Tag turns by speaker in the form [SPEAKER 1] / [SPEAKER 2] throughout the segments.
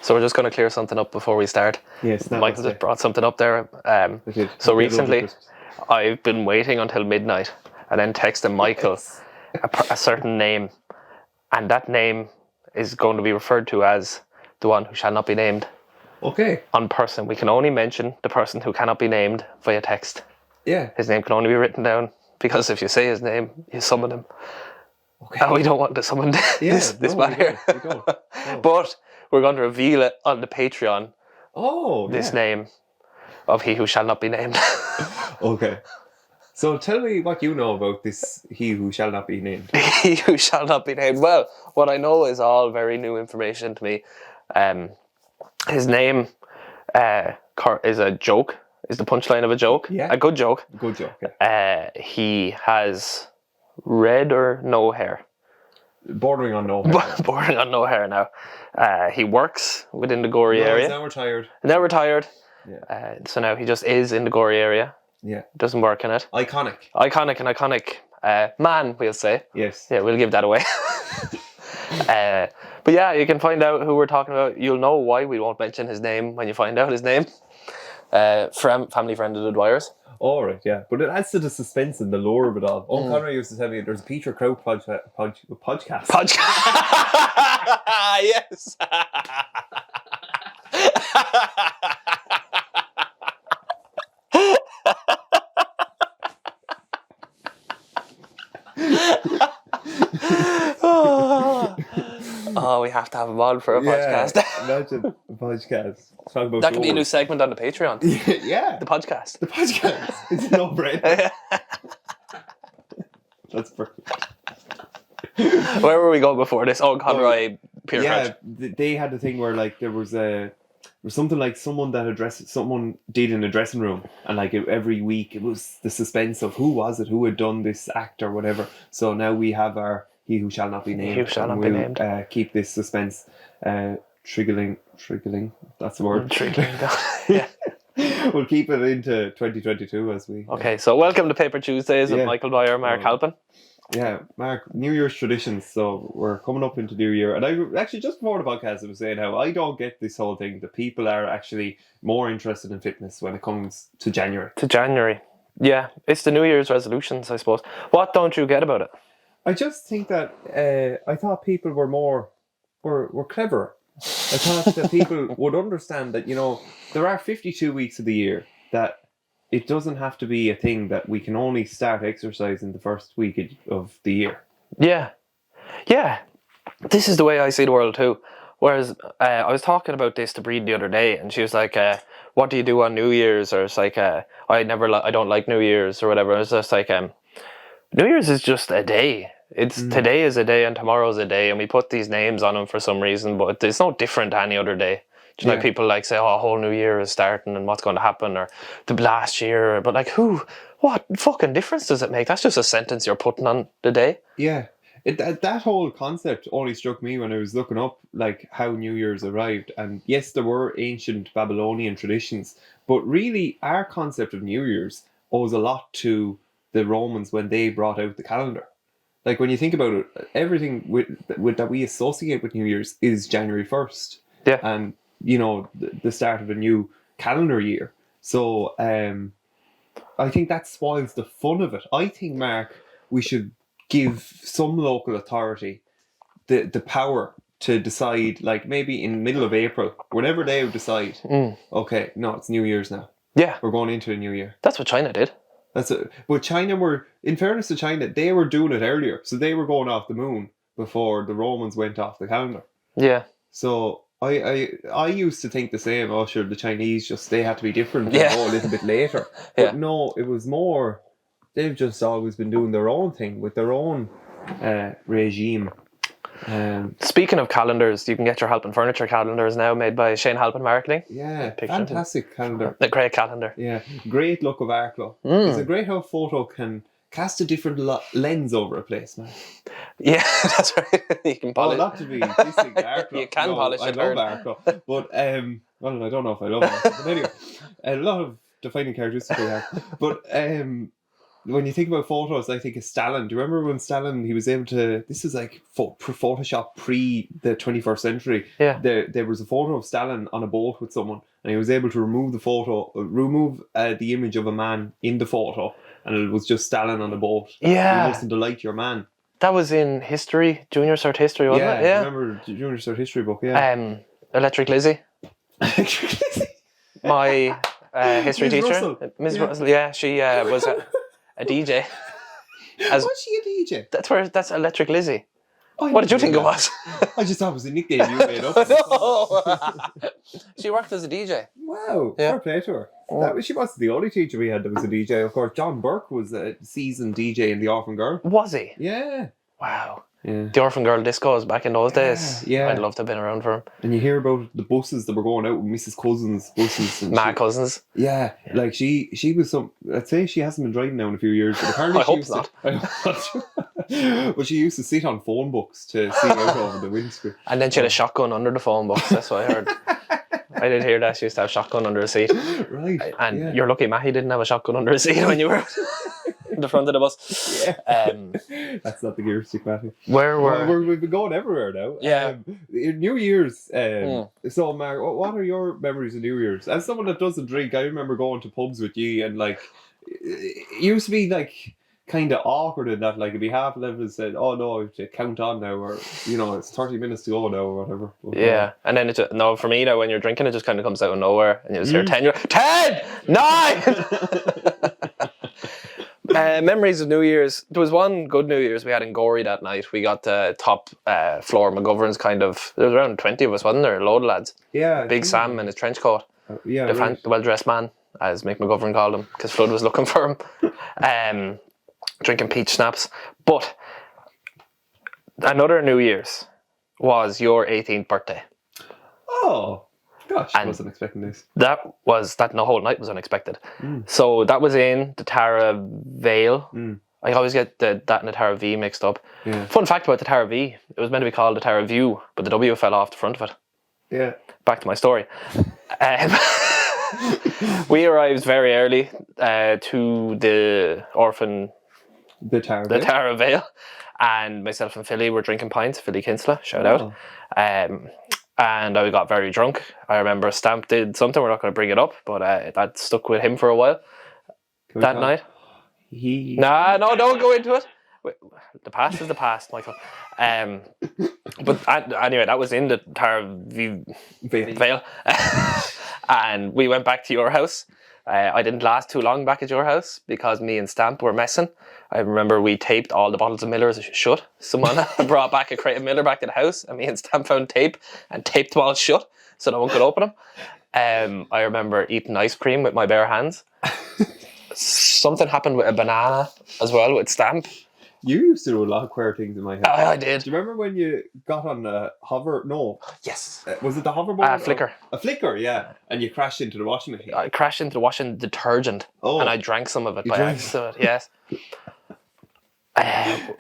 [SPEAKER 1] So we're just going to clear something up before we start.
[SPEAKER 2] Yes,
[SPEAKER 1] Michael just brought something up there. So recently, I've been waiting until midnight and then texting Michael a certain name, and that name is going to be referred to as the one who shall not be named.
[SPEAKER 2] Okay.
[SPEAKER 1] On person, we can only mention the person who cannot be named via text.
[SPEAKER 2] Yeah.
[SPEAKER 1] His name can only be written down, because if you say his name, you summon him.
[SPEAKER 2] Okay.
[SPEAKER 1] And we don't want to summon this man here.
[SPEAKER 2] We don't. No.
[SPEAKER 1] But we're going to reveal it on the Patreon.
[SPEAKER 2] Oh,
[SPEAKER 1] this name of he who shall not be named.
[SPEAKER 2] Okay. So tell me what you know about this he who shall not be named.
[SPEAKER 1] He who shall not be named. Well, what I know is all very new information to me. His name is a joke, is the punchline of a joke.
[SPEAKER 2] Yeah.
[SPEAKER 1] A good joke.
[SPEAKER 2] Good joke, yeah.
[SPEAKER 1] He has red or no hair.
[SPEAKER 2] Bordering on no hair.
[SPEAKER 1] Bordering on no hair now. He works within the Gorey area.
[SPEAKER 2] He's now retired.
[SPEAKER 1] Now retired.
[SPEAKER 2] Yeah.
[SPEAKER 1] So now he just is in the Gorey area.
[SPEAKER 2] Yeah.
[SPEAKER 1] Doesn't work in it.
[SPEAKER 2] Iconic
[SPEAKER 1] man, we'll say.
[SPEAKER 2] Yes.
[SPEAKER 1] Yeah, we'll give that away. But yeah, you can find out who we're talking about. You'll know why we won't mention his name when you find out his name. Family friend of the Dwyers.
[SPEAKER 2] All right, yeah. But it adds to the suspense and the lure of it all. Conrad used to tell me there's a Peter Kraut podcast.
[SPEAKER 1] Yes. Oh, we have to have him on for a podcast.
[SPEAKER 2] Imagine a podcast. Talk about
[SPEAKER 1] that could be a new segment on the Patreon.
[SPEAKER 2] Yeah.
[SPEAKER 1] The podcast.
[SPEAKER 2] It's a no-brainer. That's perfect.
[SPEAKER 1] Where were we going before this? Oh, Conroy Peer
[SPEAKER 2] Yeah, they had the thing where like there was something like someone did in a dressing room, and like every week it was the suspense of who was it, who had done this act or whatever. So now we have our he who shall not be named.
[SPEAKER 1] He who shall not be named.
[SPEAKER 2] Keep this suspense triggling. That's the word.
[SPEAKER 1] Yeah.
[SPEAKER 2] We'll keep it into 2022 as we.
[SPEAKER 1] Okay, so welcome to Paper Tuesdays with Michael Dwyer, Mark Halpin.
[SPEAKER 2] Yeah, Mark, New Year's traditions. So we're coming up into New Year. And I actually, just before the podcast, I was saying how I don't get this whole thing that people are actually more interested in fitness when it comes to January.
[SPEAKER 1] Yeah, it's the New Year's resolutions, I suppose. What don't you get about it?
[SPEAKER 2] I just think that I thought people were clever. I thought that people would understand that, there are 52 weeks of the year, that it doesn't have to be a thing that we can only start exercising the first week of the year. Yeah.
[SPEAKER 1] Yeah. This is the way I see the world too. Whereas I was talking about this to Breed the other day, and she was like, what do you do on New Year's? Or it's like, I don't like New Year's or whatever. It's just like, New Year's is just a day. It's today is a day and tomorrow's a day, and we put these names on them for some reason, but it's no different to any other day. Like people like say, a whole new year is starting and what's going to happen, or the last year, but like what fucking difference does it make? That's just a sentence you're putting on the day.
[SPEAKER 2] Yeah. That whole concept only struck me when I was looking up like how New Year's arrived, and yes, there were ancient Babylonian traditions, but really our concept of New Year's owes a lot to the Romans when they brought out the calendar. Like when you think about it, everything that we associate with New Year's is January 1st.
[SPEAKER 1] Yeah.
[SPEAKER 2] And the start of a new calendar year. So I think that spoils the fun of it. I think, Mark, we should give some local authority the power to decide, like maybe in the middle of April, whenever they would decide, okay, no, it's New Year's now.
[SPEAKER 1] Yeah.
[SPEAKER 2] We're going into a new year.
[SPEAKER 1] That's what China did.
[SPEAKER 2] But China in fairness to China, they were doing it earlier. So they were going off the moon before the Romans went off the calendar.
[SPEAKER 1] Yeah.
[SPEAKER 2] So I used to think the same. Oh, sure, the Chinese they had to be different and go a little bit later. But no, it was more, they've just always been doing their own thing with their own regime.
[SPEAKER 1] Speaking of calendars, you can get your Halpin Furniture calendars now made by Shane Halpin Marketing.
[SPEAKER 2] Yeah, fantastic calendar.
[SPEAKER 1] A great calendar.
[SPEAKER 2] Yeah, great look of artwork. It's a great how a photo can cast a different lens over a place, man.
[SPEAKER 1] Yeah, that's right. You can polish.
[SPEAKER 2] Not to be dissing artwork.
[SPEAKER 1] You can polish it.
[SPEAKER 2] I love artwork, but well, I don't know if I love it. But anyway, a lot of defining characteristics of art. But when you think about photos, I think of Stalin. Do you remember when Stalin, he was able to, this is like Photoshop pre the 21st century.
[SPEAKER 1] Yeah.
[SPEAKER 2] There was a photo of Stalin on a boat with someone, and he was able to remove the image of a man in the photo, and it was just Stalin on the boat.
[SPEAKER 1] Yeah.
[SPEAKER 2] You mustn't delight your man.
[SPEAKER 1] That was in history, junior cert history, wasn't it?
[SPEAKER 2] Yeah, I remember the junior cert history book, yeah.
[SPEAKER 1] Electric Lizzie. My history
[SPEAKER 2] Ms.
[SPEAKER 1] teacher.
[SPEAKER 2] Russell.
[SPEAKER 1] Ms. Russell, yeah, she was a DJ.
[SPEAKER 2] Was she a DJ?
[SPEAKER 1] That's Electric Lizzie.
[SPEAKER 2] I
[SPEAKER 1] What did you
[SPEAKER 2] didn't
[SPEAKER 1] think it
[SPEAKER 2] know
[SPEAKER 1] was?
[SPEAKER 2] that. I just thought it was a nickname you made up.
[SPEAKER 1] No. She worked as a DJ.
[SPEAKER 2] Wow,
[SPEAKER 1] Yeah.
[SPEAKER 2] fair play to her. She wasn't the only teacher we had that was a DJ. Of course, John Burke was a seasoned DJ in The Orphan Girl.
[SPEAKER 1] Was he?
[SPEAKER 2] Yeah.
[SPEAKER 1] Wow.
[SPEAKER 2] Yeah.
[SPEAKER 1] The Orphan Girl discos back in those days.
[SPEAKER 2] Yeah.
[SPEAKER 1] I'd love to have been around for him.
[SPEAKER 2] And you hear about the buses that were going out with Mrs. Cousins' buses. And
[SPEAKER 1] My cousins.
[SPEAKER 2] Yeah, like she was some. I'd say she hasn't been driving now in a few years, but apparently
[SPEAKER 1] I
[SPEAKER 2] she
[SPEAKER 1] hope
[SPEAKER 2] used
[SPEAKER 1] not.
[SPEAKER 2] To, but she used to sit on phone books to see out over the windscreen.
[SPEAKER 1] And then she had a shotgun under the phone box. That's what I heard. I did hear that. She used to have a shotgun under a seat.
[SPEAKER 2] Right.
[SPEAKER 1] And
[SPEAKER 2] yeah.
[SPEAKER 1] you're lucky Matty didn't have a shotgun under his seat when you were in the front of the bus.
[SPEAKER 2] Yeah. That's not the gear stick, Matty. We've been going everywhere now.
[SPEAKER 1] Yeah.
[SPEAKER 2] New Year's. So, Mark, what are your memories of New Year's? As someone that doesn't drink, I remember going to pubs with you, and like, it used to be like kind of awkward in that, like, it'd be half 11 and said, "Oh no, I have to count on now," or it's 30 minutes to go now, or whatever. But,
[SPEAKER 1] yeah, and then for me now, when you're drinking, it just kind of comes out of nowhere, and you just hear 10. You're 10, 9. Memories of New Year's. There was one good New Year's we had in Gorey that night. We got the top floor McGovern's kind of. There was around 20 of us, wasn't there? A load of lads.
[SPEAKER 2] Yeah.
[SPEAKER 1] Big Sam in his trench coat.
[SPEAKER 2] The
[SPEAKER 1] The well-dressed man, as Mick McGovern called him, because Flood was looking for him. Drinking peach schnapps. But another New Year's was your 18th birthday.
[SPEAKER 2] Oh, gosh, I wasn't expecting this.
[SPEAKER 1] That whole night was unexpected. So that was in the Tara Vale. I always get that and the Tara V mixed up.
[SPEAKER 2] Yeah.
[SPEAKER 1] Fun fact about the Tara V, it was meant to be called the Tara View, but the W fell off the front of it.
[SPEAKER 2] Yeah.
[SPEAKER 1] Back to my story. We arrived very early to the orphan...
[SPEAKER 2] The Tara
[SPEAKER 1] Vale, and myself and Philly were drinking pints. Philly Kinsella, shout out. And I got very drunk. I remember Stamp did something, we're not going to bring it up, but that stuck with him for a while that night. No, don't go into it. The past is the past, Michael. But anyway, that was in the Tara Vale. And we went back to your house. I didn't last too long back at your house because me and Stamp were messing. I remember we taped all the bottles of Miller's shut. Someone brought back a crate of Miller back to the house, and me and Stamp found tape and taped them all shut so no one could open them. I remember eating ice cream with my bare hands. Something happened with a banana as well with Stamp.
[SPEAKER 2] You used to do a lot of queer things in my house.
[SPEAKER 1] I did.
[SPEAKER 2] Do you remember when you got on a hover? No.
[SPEAKER 1] Yes.
[SPEAKER 2] Was it the hoverboard?
[SPEAKER 1] Flicker.
[SPEAKER 2] A flicker, yeah. And you crashed into the washing machine.
[SPEAKER 1] I crashed into the washing detergent, and I drank some of it by accident. Yes. I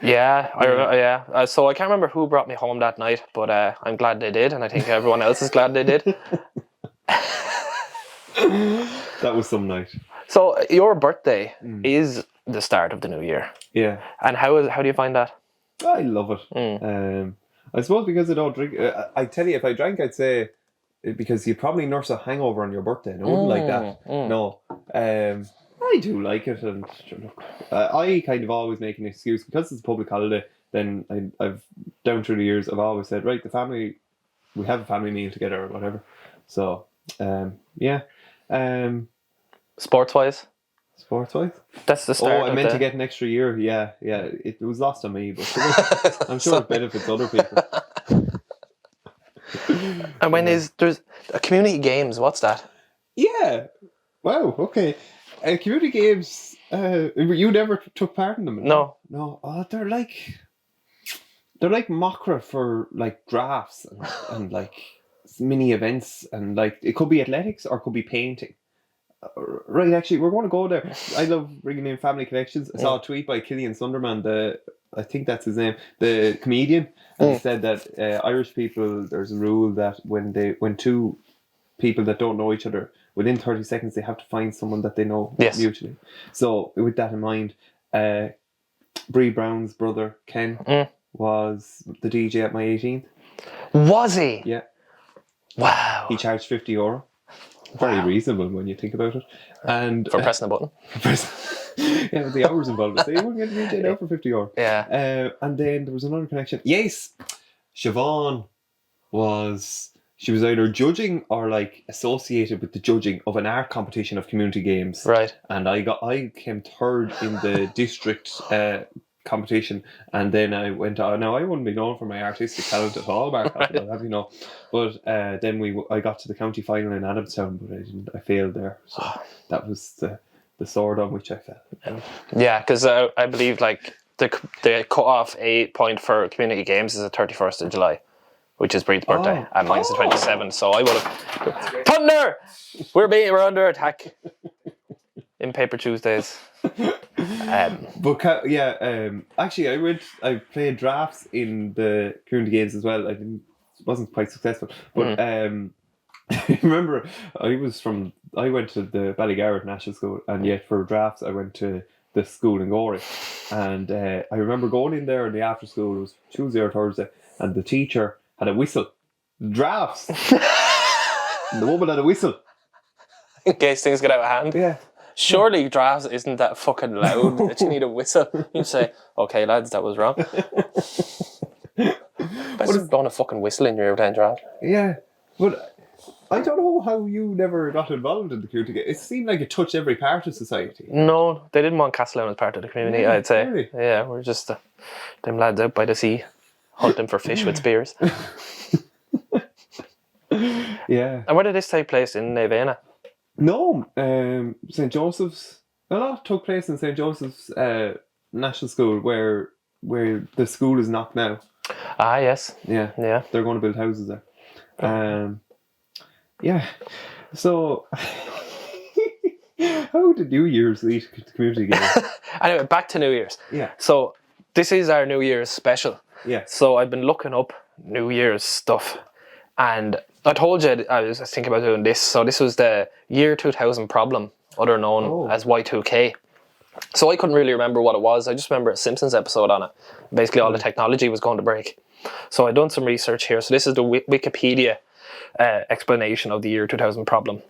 [SPEAKER 1] remember. Yeah. So I can't remember who brought me home that night, but I'm glad they did, and I think everyone else is glad they did.
[SPEAKER 2] That was some night.
[SPEAKER 1] So your birthday is the start of the new year.
[SPEAKER 2] Yeah.
[SPEAKER 1] And how do you find that?
[SPEAKER 2] I love it. I suppose because I don't drink. I tell you, if I drank, I'd say because you'd probably nurse a hangover on your birthday, and I wouldn't like that. No. I do like it, and look, I kind of always make an excuse because it's a public holiday. Then I've down through the years, I've always said, right, we have a family meal together or whatever. So, yeah.
[SPEAKER 1] Sports wise, that's the start.
[SPEAKER 2] I meant to get an extra year. Yeah. It was lost on me, but I'm sure it benefits other people.
[SPEAKER 1] And when there's a community games, what's that?
[SPEAKER 2] Yeah. Wow. Okay. Community games. You never took part in them?
[SPEAKER 1] No.
[SPEAKER 2] Oh, they're like Mockra for like drafts and like mini events, and like it could be athletics or it could be painting. Right, actually, we're going to go there. I love bringing in family connections. I saw a tweet by Killian Sunderman, I think that's his name, the comedian, and he said that Irish people, there's a rule that when two people that don't know each other, within 30 seconds they have to find someone that they know mutually. So with that in mind, Bree Brown's brother, Ken, was the DJ at my 18th.
[SPEAKER 1] Was he?
[SPEAKER 2] Yeah.
[SPEAKER 1] Wow.
[SPEAKER 2] He charged €50. Very reasonable when you think about it. And
[SPEAKER 1] For pressing a button.
[SPEAKER 2] yeah, but the hours involved. So you wouldn't get a DJ now for €50.
[SPEAKER 1] Yeah.
[SPEAKER 2] And then there was another connection. Yes, Siobhan she was either judging or like associated with the judging of an art competition of community games.
[SPEAKER 1] Right.
[SPEAKER 2] And I came third in the district competition, and then I went on. Now I wouldn't be known for my artistic talent at all, Mark. I'll have you know. But then I got to the county final in Adamstown, but I failed there. So that was the sword on which I fell.
[SPEAKER 1] Yeah, because I believe like the cut-off point for community games is the 31st of July, which is Breed's birthday, and mine's the 27th. So I would have Thunder. We're under attack in Paper Tuesdays.
[SPEAKER 2] Actually, I played drafts in the community games as well. Wasn't quite successful, but I remember I went to the Ballygarrett National School, and yet for drafts I went to the school in Gorey, and I remember going in there in the after school. It was Tuesday or Thursday, and the teacher had a whistle. Drafts. The woman had a whistle
[SPEAKER 1] in case things get out of hand.
[SPEAKER 2] Yeah.
[SPEAKER 1] Surely drafts isn't that fucking loud that you need a whistle. You say, "Okay, lads, that was wrong." Best blowing a fucking whistle in your playing draft.
[SPEAKER 2] Yeah, but I don't know how you never got involved in the community game. It seemed like it touched every part of society.
[SPEAKER 1] No, they didn't want Castletown as part of the community.
[SPEAKER 2] Yeah,
[SPEAKER 1] I'd say,
[SPEAKER 2] really?
[SPEAKER 1] Yeah, we're just them lads out by the sea hunting for fish with spears.
[SPEAKER 2] Yeah.
[SPEAKER 1] And where did this take place? In Nevena?
[SPEAKER 2] No, St. Joseph's. A lot took place in St. Joseph's National School, where the school is not now.
[SPEAKER 1] Ah, yes.
[SPEAKER 2] Yeah. They're going to build houses there. Yeah. So, how did New Year's lead to community games?
[SPEAKER 1] Anyway, back to New Year's.
[SPEAKER 2] Yeah.
[SPEAKER 1] So this is our New Year's special.
[SPEAKER 2] Yeah.
[SPEAKER 1] So I've been looking up New Year's stuff, and I told you I was thinking about doing this. So this was the year 2000 problem, other known as Y2K. So I couldn't really remember what it was. I just remember a Simpsons episode on it. Basically, all the technology was going to break. So I've done some research here. So this is the Wikipedia explanation of the year 2000 problem.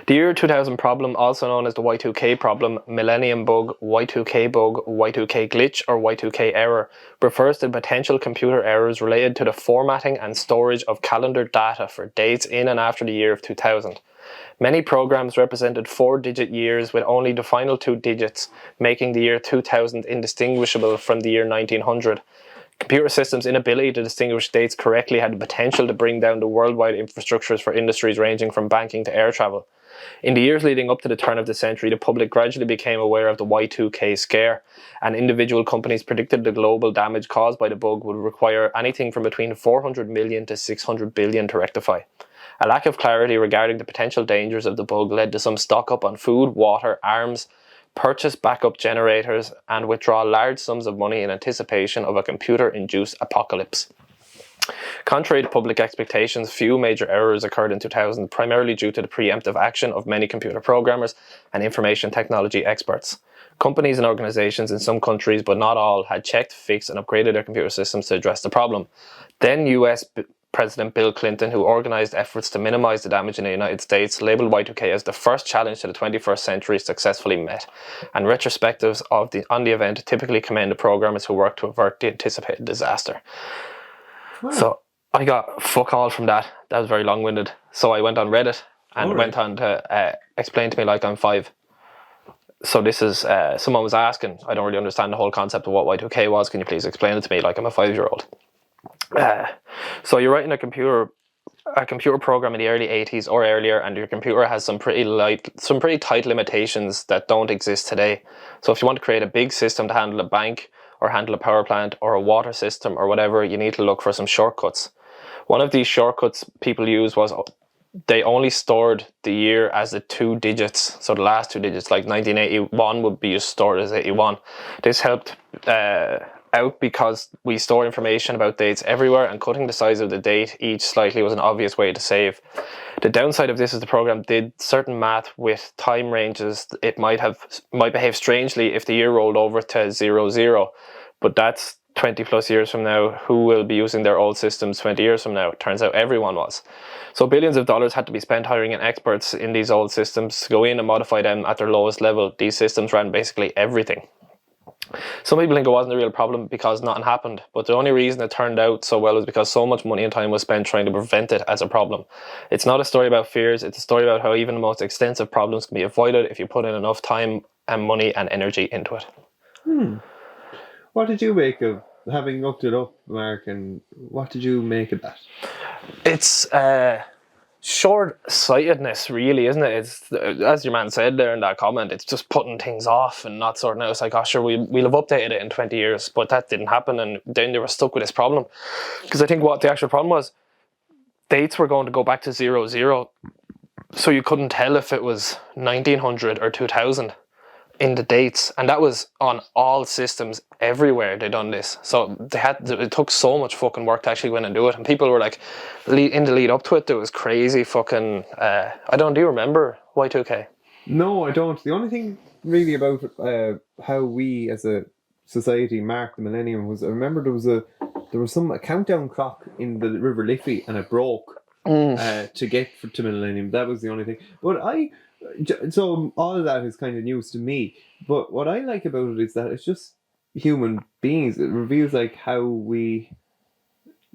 [SPEAKER 1] The year 2000 problem, also known as the Y2K problem, millennium bug, Y2K glitch, or Y2K error, refers to potential computer errors related to the formatting and storage of calendar data for dates in and after the year of 2000. Many programs represented 4-digit years with only the final 2 digits, making the year 2000 indistinguishable from the year 1900. Computer systems' inability to distinguish dates correctly had the potential to bring down the worldwide infrastructures for industries ranging from banking to air travel. In the years leading up to the turn of the century, the public gradually became aware of the Y2K scare, and individual companies predicted the global damage caused by the bug would require anything from between 400 million to 600 billion to rectify. A lack of clarity regarding the potential dangers of the bug led to some stock up on food, water, arms, purchase backup generators, and withdraw large sums of money in anticipation of a computer-induced apocalypse. Contrary to public expectations, few major errors occurred in 2000, primarily due to the preemptive action of many computer programmers and information technology experts. Companies and organizations in some countries, but not all, had checked, fixed, and upgraded their computer systems to address the problem. Then US President Bill Clinton, who organized efforts to minimize the damage in the United States, labeled Y2K as the first challenge to the 21st century successfully met, and retrospectives on the event typically commend the programmers who worked to avert the anticipated disaster. Wow. So I got fuck all from that. That was very long-winded. So I went on Reddit and went on to explain to me like I'm 5. So this is, someone was asking, I don't really understand the whole concept of what Y2K was, can you please explain it to me like I'm a 5-year-old? So you're writing a computer program in the early 80s or earlier, and your computer has some pretty tight limitations that don't exist today. So if you want to create a big system to handle a bank or handle a power plant or a water system or whatever, you need to look for some shortcuts. One of these shortcuts people used was they only stored the year as the 2 digits, so the last 2 digits, like 1981 would be stored as 81. This helped out because we store information about dates everywhere, and cutting the size of the date each slightly was an obvious way to save. The downside of this is the program did certain math with time ranges. It might behave strangely if the year rolled over to 00, but that's 20 plus years from now. Who will be using their old systems 20 years from now? It turns out everyone was. So billions of dollars had to be spent hiring in experts in these old systems to go in and modify them at their lowest level. These systems ran basically everything. Some people think it wasn't a real problem because nothing happened, but the only reason it turned out so well is because so much money and time was spent trying to prevent it as a problem. It's not a story about fears, it's a story about how even the most extensive problems can be avoided if you put in enough time and money and energy into it.
[SPEAKER 2] What did you make of, having looked it up, Mark, and what did you make of that?
[SPEAKER 1] It's short-sightedness, really, isn't it? It's, as your man said there in that comment, it's just putting things off and not sorting out. It's like, oh sure, we'll have updated it in 20 years, but that didn't happen, and then they were stuck with this problem. Because I think what the actual problem was, dates were going to go back to 00, so you couldn't tell if it was 1900 or 2000 in the dates, and that was on all systems everywhere. They done this, so it took so much fucking work to actually go in and do it, and people were like, in the lead up to it, there was crazy fucking do you remember Y2K?
[SPEAKER 2] No, I don't. The only thing really about how we as a society marked the millennium was, I remember there was a countdown clock in the River Liffey, and it broke to get to millennium. That was the only thing. But so all of that is kind of news to me. But what I like about it is that it's just human beings. It reveals like how we,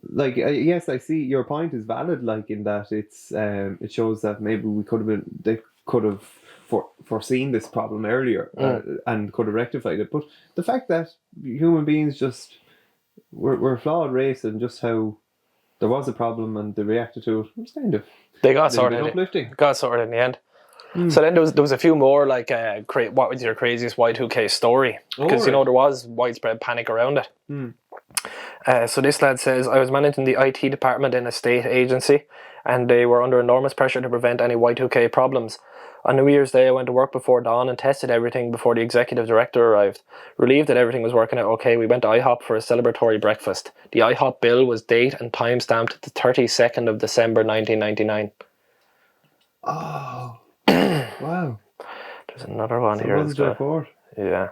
[SPEAKER 2] like, yes, I see your point is valid. Like in that it's it shows that maybe they could have foreseen this problem earlier and could have rectified it. But the fact that human beings just we're a flawed race, and just how there was a problem and they reacted to it, was kind of
[SPEAKER 1] they got sorted.
[SPEAKER 2] Uplifting.
[SPEAKER 1] Got sorted in the end. So then there was a few more like what was your craziest Y2K story? Because there was widespread panic around it. So this lad says, I was managing the IT department in a state agency, and they were under enormous pressure to prevent any Y2K problems. On New Year's Day, I went to work before dawn and tested everything before the executive director arrived. Relieved that everything was working out okay, we went to IHOP for a celebratory breakfast. The IHOP bill was date and time stamped the 32nd of December 1999.
[SPEAKER 2] Oh. Wow.
[SPEAKER 1] There's another one here. Yeah.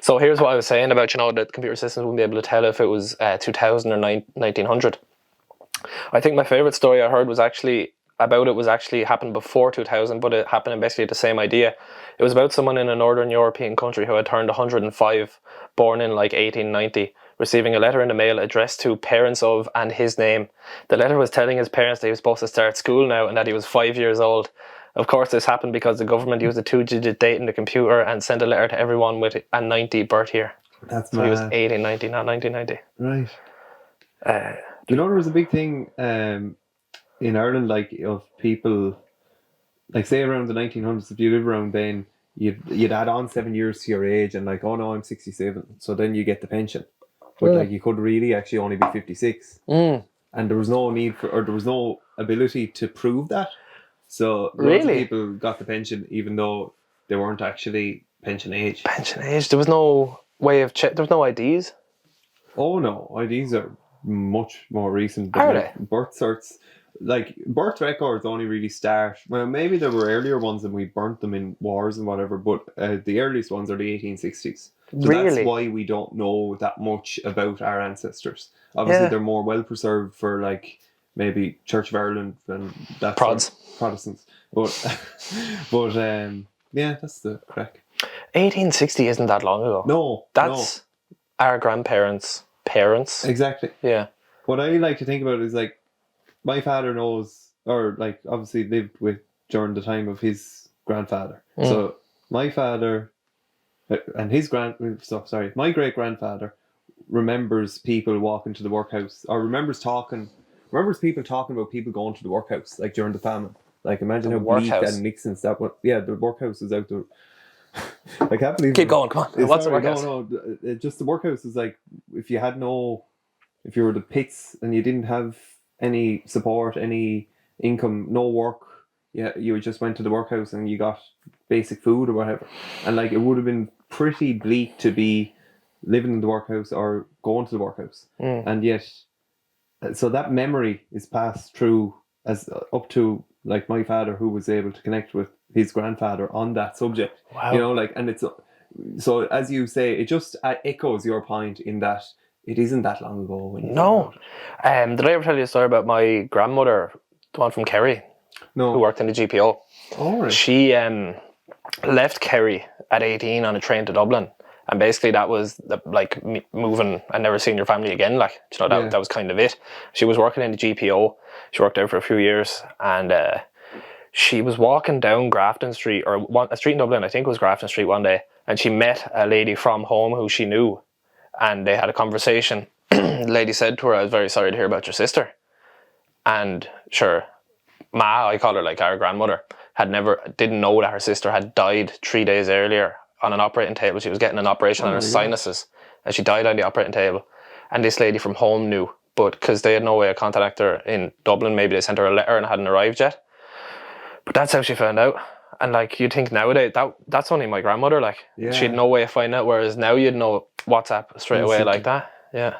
[SPEAKER 1] So here's what I was saying about, that computer systems wouldn't be able to tell if it was 2000 or 1900. I think my favourite story I heard was actually happened before 2000, but it happened in basically the same idea. It was about someone in a northern European country who had turned 105, born in like 1890, receiving a letter in the mail addressed to parents of and his name. The letter was telling his parents that he was supposed to start school now and that he was 5 years old. Of course, this happened because the government used a 2-digit date in the computer and sent a letter to everyone with a 90 birth year.
[SPEAKER 2] That's
[SPEAKER 1] so
[SPEAKER 2] mad.
[SPEAKER 1] He was 1890, not 1990.
[SPEAKER 2] Right. There was a big thing in Ireland, like, of people, like, say around the 1900s, if you live around then, you'd add on 7 years to your age, and like, oh no, I'm 67, so then you get the pension. But like, you could really actually only be 56. And there was no need there was no ability to prove that. So lots of people got the pension even though they weren't actually pension age.
[SPEAKER 1] There was no way of there was no IDs?
[SPEAKER 2] Oh no, IDs are much more recent.
[SPEAKER 1] Are they?
[SPEAKER 2] Birth certs, like birth records only really start, well, maybe there were earlier ones and we burnt them in wars and whatever, but the earliest ones are the 1860s. So that's why we don't know that much about our ancestors. Obviously they're more well preserved for like maybe Church of Ireland and that Protestants. But yeah, that's the crack.
[SPEAKER 1] 1860 isn't that long ago.
[SPEAKER 2] No.
[SPEAKER 1] That's our grandparents' parents.
[SPEAKER 2] Exactly.
[SPEAKER 1] Yeah.
[SPEAKER 2] What I like to think about is like my father knows, or like obviously lived with during the time of his grandfather. So my father and my great grandfather remembers people walking to the workhouse, or remembers people talking about people going to the workhouse like during the famine. Like imagine how bleak and Nixon's that was. Yeah, the workhouse is out there. I can't believe.
[SPEAKER 1] Keep going, come on. What's the workhouse?
[SPEAKER 2] No, just the workhouse is like if you were the pits and you didn't have any support, any income, no work, you just went to the workhouse and you got basic food or whatever. And like it would have been pretty bleak to be living in the workhouse or going to the workhouse. And yet, so that memory is passed through as up to like my father, who was able to connect with his grandfather on that subject.
[SPEAKER 1] Wow.
[SPEAKER 2] You know, like, and it's so as you say, it just echoes your point in that it isn't that long ago. When you
[SPEAKER 1] No. Did I ever tell you a story about my grandmother, the one from Kerry,
[SPEAKER 2] No.
[SPEAKER 1] who worked in the GPO?
[SPEAKER 2] Oh, right.
[SPEAKER 1] She left Kerry at 18 on a train to Dublin, and basically that was like moving and never seeing your family again. Like, you know, that was kind of it. She was working in the GPO. She worked there for a few years, and she was walking down Grafton Street, or a street in Dublin, I think it was Grafton Street, one day, and she met a lady from home who she knew, and they had a conversation. The lady said to her, "I was very sorry to hear about your sister." And sure, Ma, I call her like our grandmother, didn't know that her sister had died 3 days earlier on an operating table. She was getting an operation on her sinuses, and she died on the operating table. And this lady from home knew, but because they had no way of contacting her in Dublin, maybe they sent her a letter and it hadn't arrived yet. But that's how she found out. And like, you'd think nowadays, that's only my grandmother, like, she had no way of finding out, whereas now you'd know WhatsApp straight away like that. Yeah.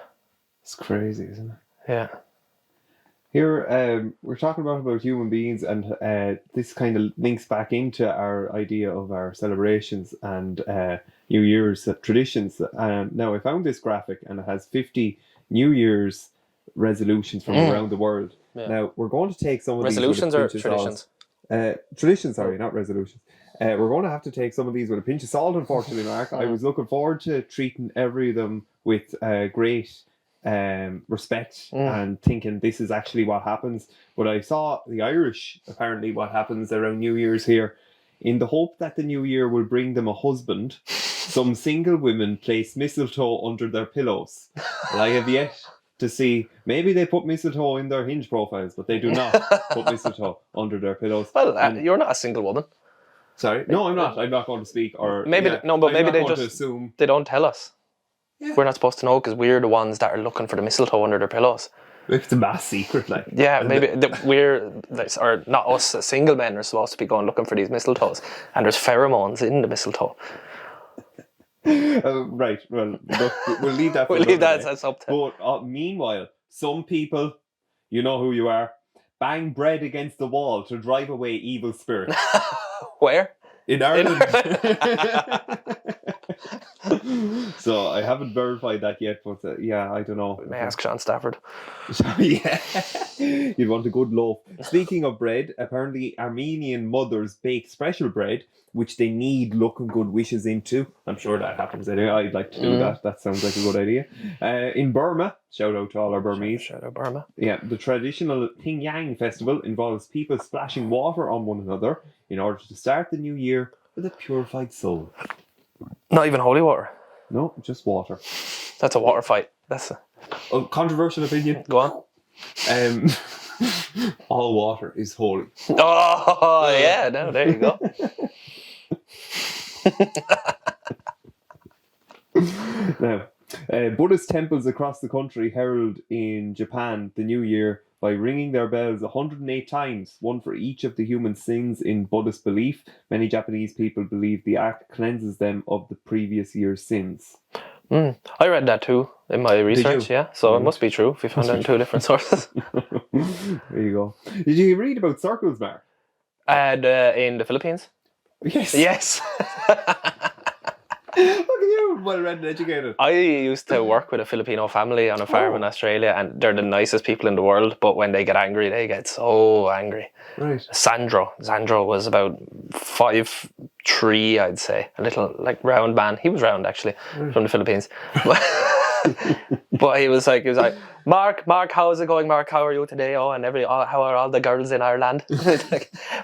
[SPEAKER 2] It's crazy, isn't it?
[SPEAKER 1] Yeah.
[SPEAKER 2] Here, we're talking about human beings, and this kind of links back into our idea of our celebrations and New Year's traditions. Now, I found this graphic, and it has 50 New Year's resolutions from around the world. Yeah. Now, we're going to take some of
[SPEAKER 1] resolutions
[SPEAKER 2] these
[SPEAKER 1] or traditions?
[SPEAKER 2] Traditions, sorry, not resolutions. We're going to have to take some of these with a pinch of salt, unfortunately, Mark. I was looking forward to treating every of them with great respect and thinking this is actually what happens. But I saw the Irish, apparently what happens around New Year's here, in the hope that the new year will bring them a husband. Some single women place mistletoe under their pillows. And I have yet to see, maybe they put mistletoe in their Hinge profiles, but they do not put mistletoe under their pillows.
[SPEAKER 1] Well, you're not a single woman.
[SPEAKER 2] Sorry, no, I'm not. I'm not going to speak. Or
[SPEAKER 1] maybe maybe they just
[SPEAKER 2] assume
[SPEAKER 1] they don't tell us. Yeah. We're not supposed to know because we're the ones that are looking for the mistletoe under their pillows.
[SPEAKER 2] It's a mass secret, like.
[SPEAKER 1] Yeah, maybe or not us, single men are supposed to be going looking for these mistletoes, and there's pheromones in the mistletoe.
[SPEAKER 2] Right. Well, look, we'll leave that.
[SPEAKER 1] We'll leave that as up to.
[SPEAKER 2] But meanwhile, some people, you know who you are, bang bread against the wall to drive away evil spirits.
[SPEAKER 1] Where?
[SPEAKER 2] In Ireland. So I haven't verified that yet, but yeah, I don't know.
[SPEAKER 1] We may ask Sean Stafford.
[SPEAKER 2] Yeah, you'd want a good loaf. Speaking of bread, apparently Armenian mothers bake special bread, which they need looking good wishes into. I'm sure that happens anyway. I'd like to do that. That sounds like a good idea. In Burma, shout out to all our Burmese.
[SPEAKER 1] Shout out Burma.
[SPEAKER 2] Yeah, the traditional Pingyang festival involves people splashing water on one another in order to start the new year with a purified soul.
[SPEAKER 1] Not even holy water?
[SPEAKER 2] No, just water.
[SPEAKER 1] That's a water fight. That's
[SPEAKER 2] a controversial opinion.
[SPEAKER 1] Go on.
[SPEAKER 2] All water is holy.
[SPEAKER 1] Oh, yeah. No, there you go.
[SPEAKER 2] Now, Buddhist temples across the country herald in Japan the new year by ringing their bells 108 times, one for each of the human sins in Buddhist belief. Many Japanese people believe the act cleanses them of the previous year's sins.
[SPEAKER 1] I read that too in my research, yeah. So it must be true if you found it in two different sources.
[SPEAKER 2] There you go. Did you read about circles, Mark?
[SPEAKER 1] In the Philippines?
[SPEAKER 2] Yes.
[SPEAKER 1] Yes.
[SPEAKER 2] Look at you, well read and educated.
[SPEAKER 1] I used to work with a Filipino family on a farm in Australia, and they're the nicest people in the world, but when they get angry, they get so angry.
[SPEAKER 2] Right.
[SPEAKER 1] Sandro was about 5'3", I'd say. A little like round man. He was round actually, from the Philippines. But he was like, Mark, how's it going? Mark, how are you today? Oh, and how are all the girls in Ireland?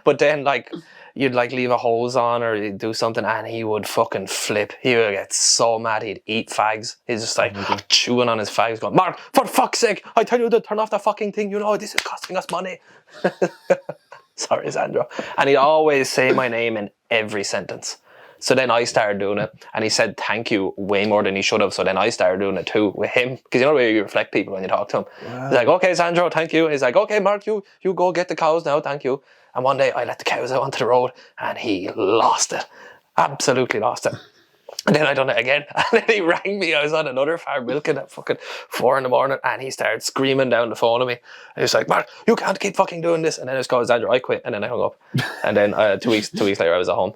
[SPEAKER 1] But then like, you'd like leave a hose on or you'd do something and he would fucking flip. He would get so mad he'd eat fags. He's just like chewing on his fags going, Mark, for fuck's sake, I tell you to turn off the fucking thing. You know, this is costing us money. Sorry, Sandro. And he'd always say my name in every sentence. So then I started doing it and he said thank you way more than he should have. So then I started doing it too with him. Because you know the way you reflect people when you talk to him. Wow. He's like, okay, Sandro, thank you. He's like, okay, Mark, you go get the cows now, thank you. And one day I let the cows out onto the road and he lost it. Absolutely lost it. And then I done it again. And then he rang me. I was on another farm milking at fucking 4 a.m. and he started screaming down the phone at me. And he was like, Mark, you can't keep fucking doing this. And then I just called Andrew, I quit. And then I hung up. And then 2 weeks later I was at home.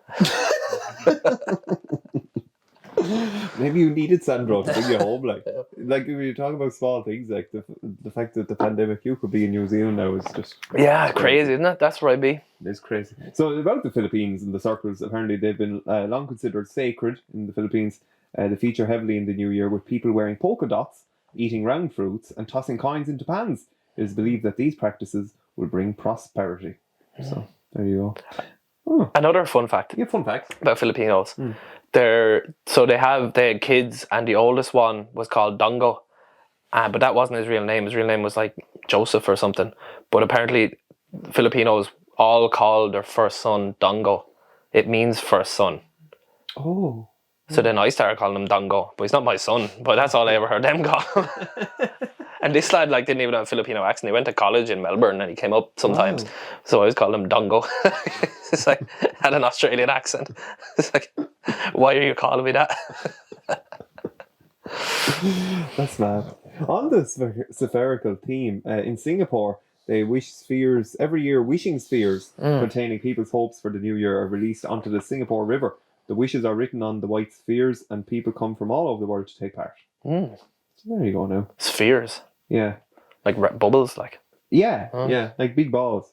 [SPEAKER 2] Maybe you needed Sandro to bring you home, like when you talk about small things, like the fact that the pandemic, you could be in New Zealand now is just
[SPEAKER 1] crazy, isn't it? That's where I'd be.
[SPEAKER 2] It's crazy. So about the Philippines and the circles, apparently they've been long considered sacred in the Philippines. They feature heavily in the New Year with people wearing polka dots, eating round fruits, and tossing coins into pans. It is believed that these practices will bring prosperity. So there you go. Oh.
[SPEAKER 1] Another fun fact.
[SPEAKER 2] Yeah, fun fact
[SPEAKER 1] about Filipinos. They had kids, and the oldest one was called Dongo, but that wasn't his real name. His real name was like Joseph or something. But apparently, Filipinos all called their first son Dongo. It means first son.
[SPEAKER 2] Oh.
[SPEAKER 1] So then I started calling him Dongo, but he's not my son. But that's all I ever heard them call him. And this lad didn't even have a Filipino accent. He went to college in Melbourne and he came up sometimes. Wow. So I was calling him Dongo. It's like, had an Australian accent. It's like, why are you calling me that?
[SPEAKER 2] That's mad. On the spherical theme, in Singapore, they wish spheres, every year wishing spheres containing people's hopes for the new year are released onto the Singapore River. The wishes are written on the white spheres and people come from all over the world to take part. So there you go now. Spheres? Yeah.
[SPEAKER 1] Like bubbles, like?
[SPEAKER 2] Yeah, yeah, like big balls.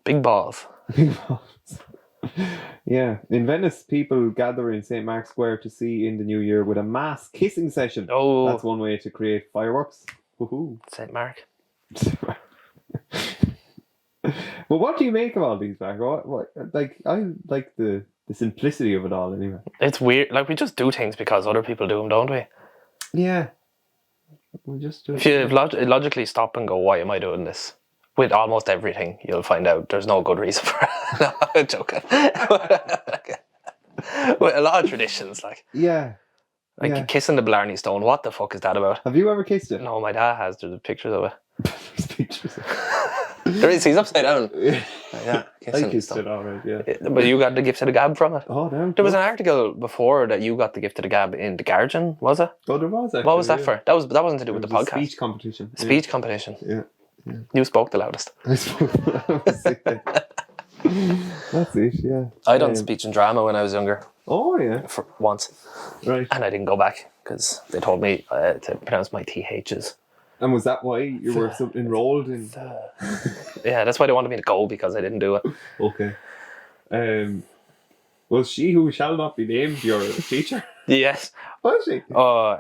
[SPEAKER 1] Big balls.
[SPEAKER 2] Big balls. Yeah. In Venice, people gather in St. Mark's Square to see in the new year with a mass kissing session.
[SPEAKER 1] Oh.
[SPEAKER 2] That's one way to create fireworks. Woohoo.
[SPEAKER 1] St. Mark.
[SPEAKER 2] Well, what do you make of all these, Mark? I like the simplicity of it all anyway.
[SPEAKER 1] It's weird. Like, we just do things because other people do them, don't we?
[SPEAKER 2] Yeah. We just do it.
[SPEAKER 1] If you logically stop and go, why am I doing this? With almost everything, you'll find out there's no good reason for it. No, I'm joking. With a lot of traditions, like...
[SPEAKER 2] Yeah.
[SPEAKER 1] Like kissing the Blarney Stone, what the fuck is that about?
[SPEAKER 2] Have you ever kissed it?
[SPEAKER 1] No, my dad has. There's pictures of it.
[SPEAKER 2] There's pictures of it.
[SPEAKER 1] There is, he's upside down.
[SPEAKER 2] Yeah, I kissed it, alright, yeah.
[SPEAKER 1] But you got the gift of the gab from it.
[SPEAKER 2] Oh, no.
[SPEAKER 1] There was an article before that you got the gift of the gab in The Guardian, was it?
[SPEAKER 2] Oh, there was, actually.
[SPEAKER 1] What was that for? That wasn't to do with the podcast.
[SPEAKER 2] Speech competition.
[SPEAKER 1] Speech competition.
[SPEAKER 2] Yeah.
[SPEAKER 1] You spoke the loudest.
[SPEAKER 2] I spoke the loudest. That's it, yeah.
[SPEAKER 1] I done speech and drama when I was younger.
[SPEAKER 2] Oh, yeah.
[SPEAKER 1] For once.
[SPEAKER 2] Right.
[SPEAKER 1] And I didn't go back because they told me to pronounce my THs.
[SPEAKER 2] And was that why you were so enrolled in...
[SPEAKER 1] Yeah, that's why they wanted me to go, because I didn't do it.
[SPEAKER 2] Okay. Was she who shall not be named your teacher?
[SPEAKER 1] Yes.
[SPEAKER 2] Was she?
[SPEAKER 1] Oh,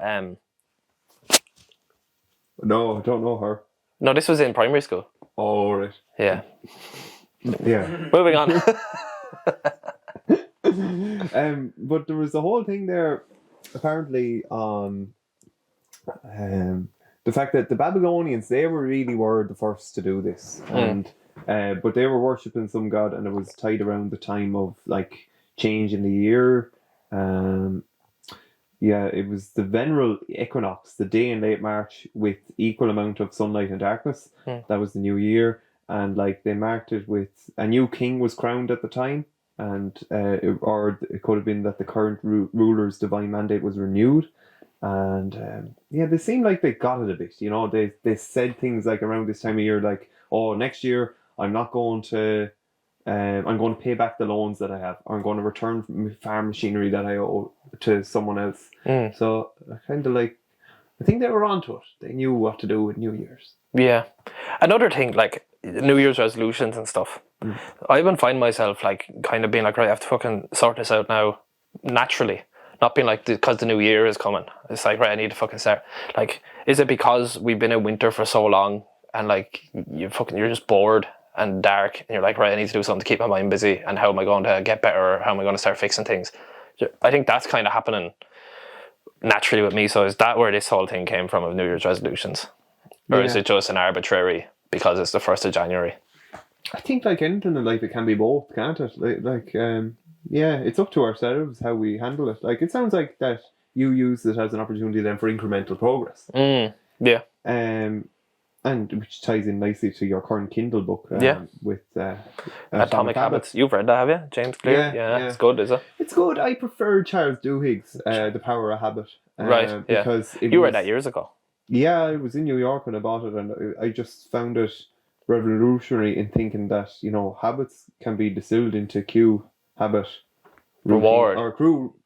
[SPEAKER 2] No, I don't know her.
[SPEAKER 1] No, this was in primary school.
[SPEAKER 2] Oh, right.
[SPEAKER 1] Yeah.
[SPEAKER 2] Yeah.
[SPEAKER 1] Moving on.
[SPEAKER 2] But there was the whole thing there, apparently, on the fact that the Babylonians, they were the first to do this, and but they were worshipping some god, and it was tied around the time of like change in the year. Yeah, it was the vernal equinox, the day in late March with equal amount of sunlight and darkness. That was the new year, and like they marked it with a new king was crowned at the time, and or it could have been that the current ruler's divine mandate was renewed. And yeah, they seemed like they got it a bit. You know, they said things like around this time of year, like, "Oh, next year I'm not going to, I'm going to pay back the loans that I have, or I'm going to return farm machinery that I owe to someone else." So I kind of like, I think they were onto it. They knew what to do with New Year's.
[SPEAKER 1] Yeah, another thing, like New Year's resolutions and stuff. I've been finding myself like kind of being like, right, I have to fucking sort this out now, naturally. Not being like, because the new year is coming. It's like, right, I need to fucking start. Like, is it because we've been in winter for so long and like you're just bored and dark and you're like, right, I need to do something to keep my mind busy, and how am I going to get better, or how am I going to start fixing things? I think that's kind of happening naturally with me. So is that where this whole thing came from of New Year's resolutions? Or is it just an arbitrary because it's the 1st of January?
[SPEAKER 2] I think like anything in life, it can be both, can't it? Yeah, it's up to ourselves how we handle it. Like, it sounds like that you use it as an opportunity then for incremental progress.
[SPEAKER 1] Yeah.
[SPEAKER 2] and which ties in nicely to your current Kindle book. With
[SPEAKER 1] Atomic Habits. You've read that, have you? James Clear? Yeah. It's good, is it?
[SPEAKER 2] It's good. I prefer Charles Duhigg's The Power of Habit.
[SPEAKER 1] Right,
[SPEAKER 2] Because
[SPEAKER 1] you read that years ago.
[SPEAKER 2] Yeah, I was in New York when I bought it, and I just found it revolutionary in thinking that, habits can be distilled into Q habit
[SPEAKER 1] Reward.
[SPEAKER 2] Or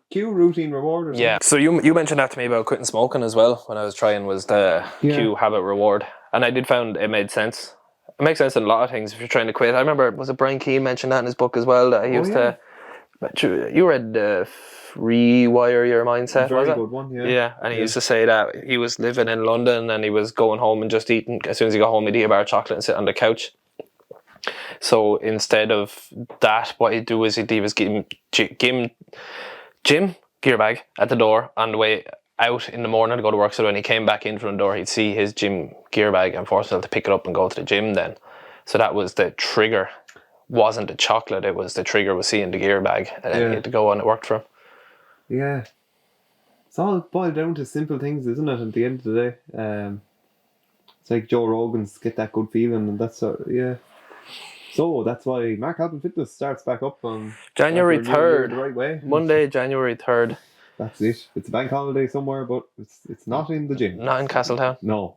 [SPEAKER 2] Q routine reward or something.
[SPEAKER 1] Yeah. So you mentioned that to me about quitting smoking as well when I was trying, was the Q habit reward. And I did find it made sense. It makes sense in a lot of things if you're trying to quit. I remember, was it Brian Keane mentioned that in his book as well, that he used to... You read Rewire Your Mindset,
[SPEAKER 2] Very
[SPEAKER 1] was it?
[SPEAKER 2] good one, yeah.
[SPEAKER 1] Yeah, and he used to say that he was living in London and he was going home and just eating, as soon as he got home, he'd eat a bar of chocolate and sit on the couch. So instead of that, what he'd do is he'd leave his gym gear bag at the door on the way out in the morning to go to work. So when he came back in from the door, he'd see his gym gear bag and force himself to pick it up and go to the gym then. So that was the trigger. Wasn't the chocolate, it was the trigger was seeing the gear bag, and then he had to go and it worked for him.
[SPEAKER 2] Yeah. It's all boiled down to simple things, isn't it, at the end of the day? It's like Joe Rogan's Get That Good Feeling, and that's so that's why Mark Halpin Fitness starts back up on
[SPEAKER 1] January 3rd.
[SPEAKER 2] The right way.
[SPEAKER 1] Monday, January 3rd.
[SPEAKER 2] That's it. It's a bank holiday somewhere, but it's not in the gym.
[SPEAKER 1] Not in Castletown.
[SPEAKER 2] No.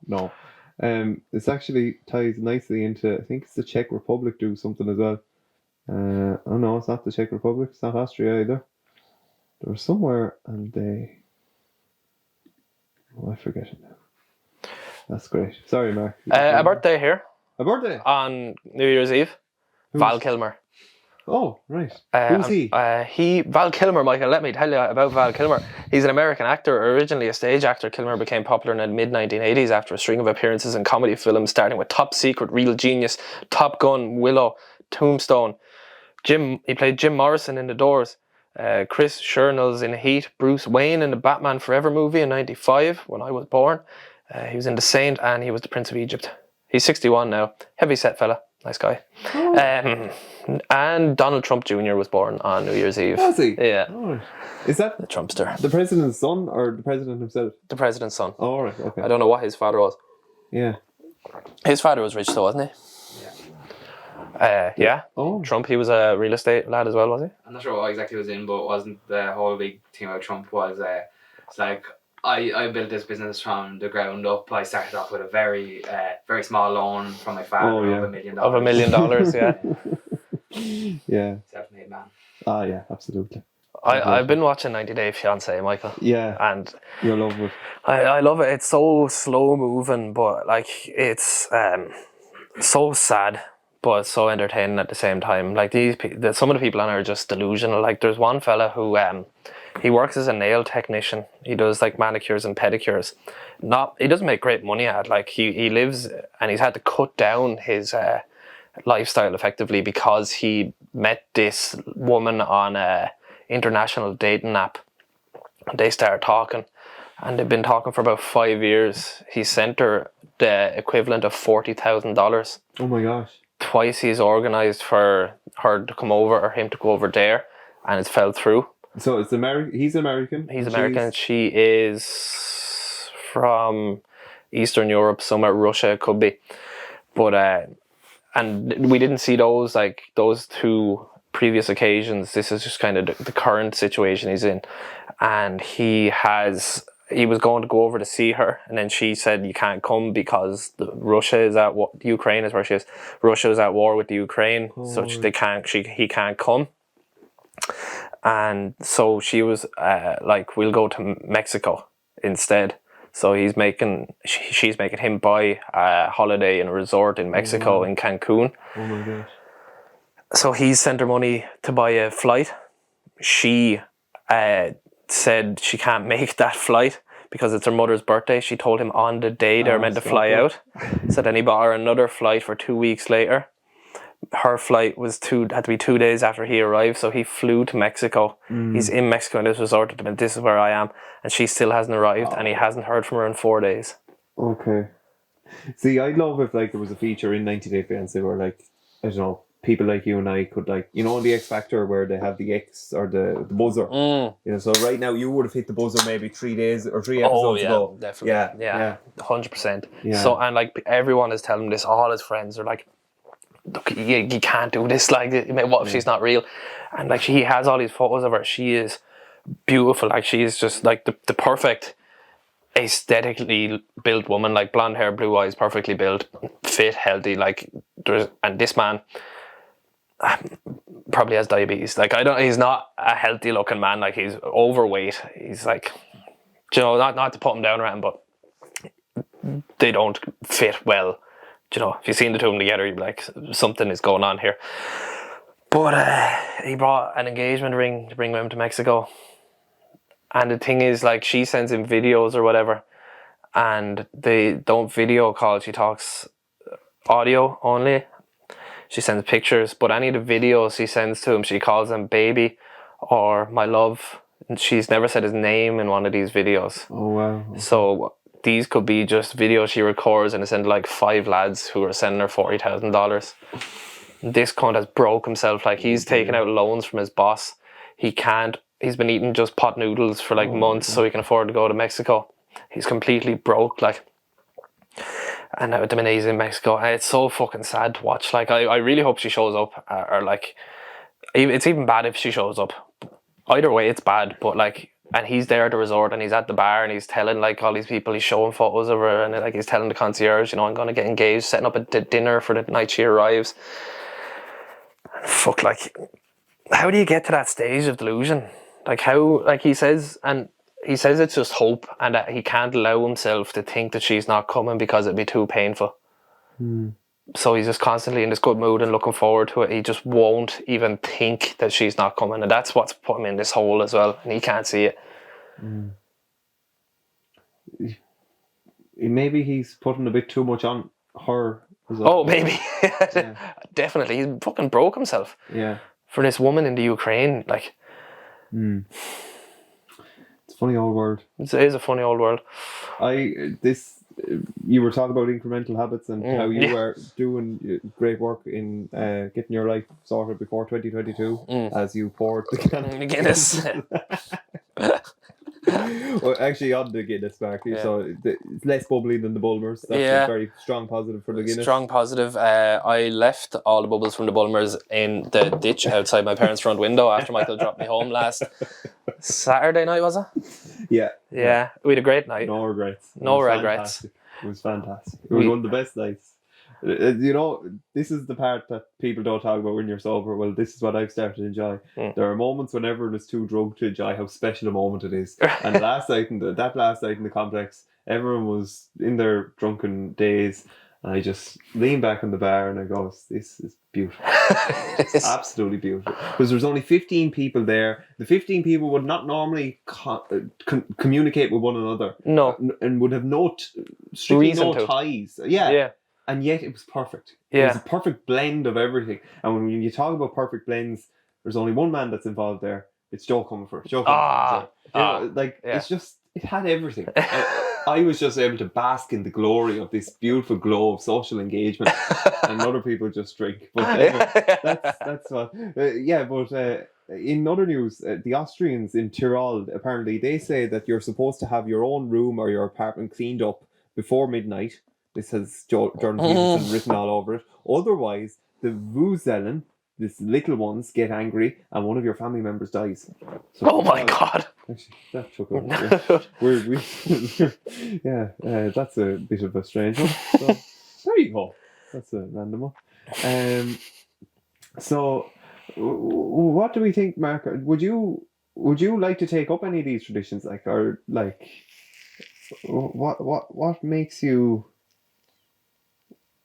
[SPEAKER 2] It's actually ties nicely into, I think it's the Czech Republic do something as well. Oh no, it's not the Czech Republic. It's not Austria either. There was somewhere and they... I forget it now. That's great. Sorry, Mark.
[SPEAKER 1] A birthday here.
[SPEAKER 2] A birthday?
[SPEAKER 1] On New Year's Eve. Val Kilmer.
[SPEAKER 2] Oh, right. Who's he?
[SPEAKER 1] Val Kilmer, Michael, let me tell you about Val Kilmer. He's an American actor, originally a stage actor. Kilmer became popular in the mid-1980s after a string of appearances in comedy films, starting with Top Secret, Real Genius, Top Gun, Willow, Tombstone. He played Jim Morrison in The Doors, Chris Chernels in Heat, Bruce Wayne in the Batman Forever movie in 95, when I was born. He was in The Saint, and he was the Prince of Egypt. He's 61 now. Heavy set fella. Nice guy. Oh. And Donald Trump Jr. was born on New Year's Eve.
[SPEAKER 2] Was he?
[SPEAKER 1] Yeah.
[SPEAKER 2] Oh. Is that
[SPEAKER 1] the Trumpster?
[SPEAKER 2] The president's son or the president himself?
[SPEAKER 1] The president's son.
[SPEAKER 2] Oh, right, okay.
[SPEAKER 1] I don't know what his father was.
[SPEAKER 2] Yeah.
[SPEAKER 1] His father was rich though, wasn't he? Yeah.
[SPEAKER 2] Oh.
[SPEAKER 1] Trump, he was a real estate lad as well, was he?
[SPEAKER 3] I'm not sure what exactly was in, but it wasn't the whole big thing about Trump was it's like I built this business from the ground up. I started off with a very very small loan from my father of $1 million.
[SPEAKER 1] Of $1 million, yeah.
[SPEAKER 2] Yeah.
[SPEAKER 3] Self-made man.
[SPEAKER 2] Ah, yeah, absolutely.
[SPEAKER 1] I've been watching 90 Day Fiancé, Michael.
[SPEAKER 2] Yeah.
[SPEAKER 1] And
[SPEAKER 2] you love it.
[SPEAKER 1] I love it. It's so slow moving, but like it's so sad, but so entertaining at the same time. Like some of the people on it are just delusional. Like there's one fella who he works as a nail technician. He does like manicures and pedicures. He doesn't make great money at it. Like he lives, and he's had to cut down his lifestyle effectively because he met this woman on a international dating app. They started talking, and they've been talking for about 5 years. He sent her the equivalent of $40,000.
[SPEAKER 2] Oh my gosh.
[SPEAKER 1] Twice he's organised for her to come over or him to go over there, and it's fell through.
[SPEAKER 2] So it's American. He's American.
[SPEAKER 1] He's American. She is from Eastern Europe, somewhere Russia it could be. But and we didn't see those two previous occasions. This is just kind of the current situation he's in, and he was going to go over to see her, and then she said you can't come because Russia is at war. Ukraine is where she is. Russia is at war with the Ukraine, so he can't come. And so she was like, we'll go to Mexico instead. So she's making him buy a holiday in a resort in Mexico, in Cancun.
[SPEAKER 2] Oh my gosh.
[SPEAKER 1] So he sent her money to buy a flight. She said she can't make that flight because it's her mother's birthday. She told him on the day they're meant to fly out. So then he bought her another flight for 2 weeks later. Her flight had to be 2 days after he arrived, so he flew to Mexico. He's in Mexico in this resort, and this is where I am, and she still hasn't arrived, and he hasn't heard from her in 4 days.
[SPEAKER 2] Okay. See, I'd love if there was a feature in 90 Day Fiancé where I don't know, people like you and I could, like, you know, the X Factor where they have the X or the buzzer. You know, so right now you would have hit the buzzer maybe 3 days or 3 episodes ago.
[SPEAKER 1] Definitely. Yeah. 100%.
[SPEAKER 2] Yeah.
[SPEAKER 1] So, and like everyone is telling him this, all his friends are like, look, you can't do this, like, what if she's not real? And like, he has all these photos of her. She is beautiful. Like, she is just like the perfect aesthetically built woman, like blonde hair, blue eyes, perfectly built, fit, healthy. Like, and this man probably has diabetes. Like, he's not a healthy looking man. Like, he's overweight. He's like, you know, not to put him down around, but they don't fit well. You know, if you've seen the two of them together, you'd be like, something is going on here. But he brought an engagement ring to bring with him to Mexico. And the thing is, like, she sends him videos or whatever, and they don't video call. She talks audio only. She sends pictures, but any of the videos she sends to him, she calls him baby or my love. And she's never said his name in one of these videos.
[SPEAKER 2] Oh, wow.
[SPEAKER 1] So these could be just videos she records and send like 5 lads who are sending her $40,000. This cunt has broke himself. Like, he's taken out loans from his boss. He's been eating just pot noodles for like months so he can afford to go to Mexico. He's completely broke, like. And now the minute he's in Mexico, and it's so fucking sad to watch. Like, I really hope she shows up, or like, it's even bad if she shows up. Either way, it's bad. But like, and he's there at the resort, and he's at the bar, and he's telling like all these people, he's showing photos of her, and like he's telling the concierge, you know, I'm gonna get engaged, setting up a dinner for the night she arrives. And fuck, like, how do you get to that stage of delusion? Like, how, like, he says it's just hope, and that he can't allow himself to think that she's not coming because it'd be too painful. So he's just constantly in this good mood and looking forward to it. He just won't even think that she's not coming, and that's what's put him in this hole as well, and he can't see it.
[SPEAKER 2] Maybe he's putting a bit too much on her as well.
[SPEAKER 1] Oh, maybe. Yeah. Definitely. He's fucking broke himself.
[SPEAKER 2] Yeah.
[SPEAKER 1] For this woman in the Ukraine, like.
[SPEAKER 2] It's a funny old world.
[SPEAKER 1] It is a funny old world.
[SPEAKER 2] You were talking about incremental habits and how you are doing great work in getting your life sorted before 2022 as you poured the
[SPEAKER 1] Guinness.
[SPEAKER 2] Well, actually on the Guinness mark, so it's less bubbly than the Bulmers. That's a very strong positive for the Guinness.
[SPEAKER 1] Strong positive. I left all the bubbles from the Bulmers in the ditch outside my parents' front window after Michael dropped me home last Saturday night, was it?
[SPEAKER 2] Yeah.
[SPEAKER 1] We had a great night.
[SPEAKER 2] No regrets.
[SPEAKER 1] No regrets.
[SPEAKER 2] It was fantastic. It was one of the best nights. You know, this is the part that people don't talk about when you're sober. Well, this is what I've started to enjoy. There are moments when everyone is too drunk to enjoy how special a moment it is. And last night in the complex, everyone was in their drunken days, and I just lean back on the bar and I go, "This is beautiful. It's absolutely beautiful." Because there's only 15 people there. The 15 people would not normally communicate with one another.
[SPEAKER 1] No,
[SPEAKER 2] and would have no ties. Yeah. And yet it was perfect. It was a perfect blend of everything. And when you talk about perfect blends, there's only one man that's involved there. It's Joe Comerford. It's just, it had everything. I was just able to bask in the glory of this beautiful glow of social engagement, and other people just drink. But anyway, that's what. In other news, the Austrians in Tyrol, apparently, they say that you're supposed to have your own room or your apartment cleaned up before midnight. This has Jordan Peterson written all over it. Otherwise, the Vuzelen, these little ones, get angry and one of your family members dies. So,
[SPEAKER 1] oh my God.
[SPEAKER 2] Actually, that took that's a bit of a strange one. So, there you go. That's a random one. So, what do we think, Mark? Would you like to take up any of these traditions? What makes you...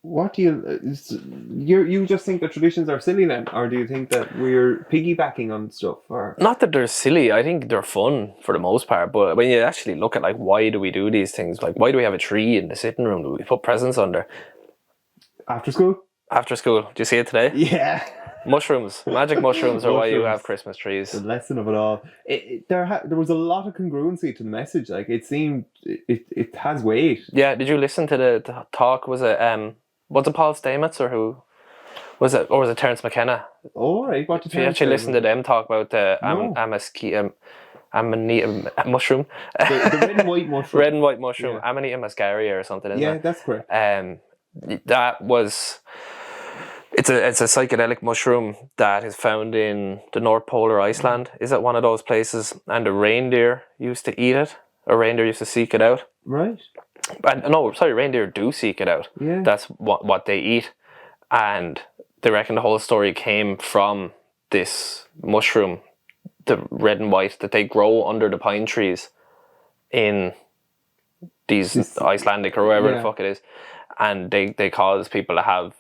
[SPEAKER 2] What do you just think the traditions are silly then, or do you think that we're piggybacking on stuff? Or
[SPEAKER 1] not that they're silly, I think they're fun for the most part. But when you actually look at like, why do we do these things? Like, why do we have a tree in the sitting room? Do we put presents under?
[SPEAKER 2] After school.
[SPEAKER 1] Do you see it today?
[SPEAKER 2] Yeah.
[SPEAKER 1] Mushrooms, magic mushrooms are why you have Christmas trees.
[SPEAKER 2] The lesson of it all. There was a lot of congruency to the message. Like, it seemed it has weight.
[SPEAKER 1] Yeah. Did you listen to the talk? Was it was it Paul Stamets or who Was it Terence McKenna?
[SPEAKER 2] All right. What did
[SPEAKER 1] If you actually listen to them talk about the
[SPEAKER 2] No.
[SPEAKER 1] Amanita mushroom,
[SPEAKER 2] the red and white mushroom?
[SPEAKER 1] red and white mushroom,
[SPEAKER 2] Yeah.
[SPEAKER 1] Amanita muscaria or something, isn't
[SPEAKER 2] Yeah,
[SPEAKER 1] it?
[SPEAKER 2] that's correct.
[SPEAKER 1] That was. It's a psychedelic mushroom that is found in the North Pole or Iceland. Is it one of those places? And the reindeer used to eat it. A reindeer used to seek it out.
[SPEAKER 2] Right.
[SPEAKER 1] No, sorry, reindeer do seek it out.
[SPEAKER 2] Yeah.
[SPEAKER 1] That's what they eat. And they reckon the whole story came from this mushroom, the red and white, that they grow under the pine trees in these Icelandic or wherever the fuck it is. And they cause people to have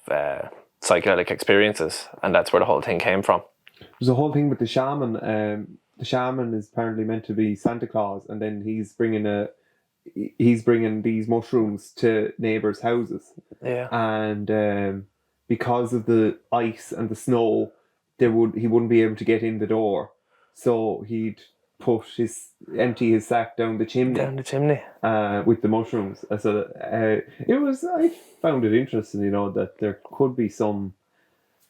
[SPEAKER 1] psychedelic experiences, and that's where the whole thing came from.
[SPEAKER 2] There's a whole thing with the shaman. The shaman is apparently meant to be Santa Claus, and then he's bringing these mushrooms to neighbours' houses.
[SPEAKER 1] Yeah.
[SPEAKER 2] And because of the ice and the snow, he wouldn't be able to get in the door, so he'd empty his sack down the chimney. With the mushrooms. So I found it interesting, that there could be some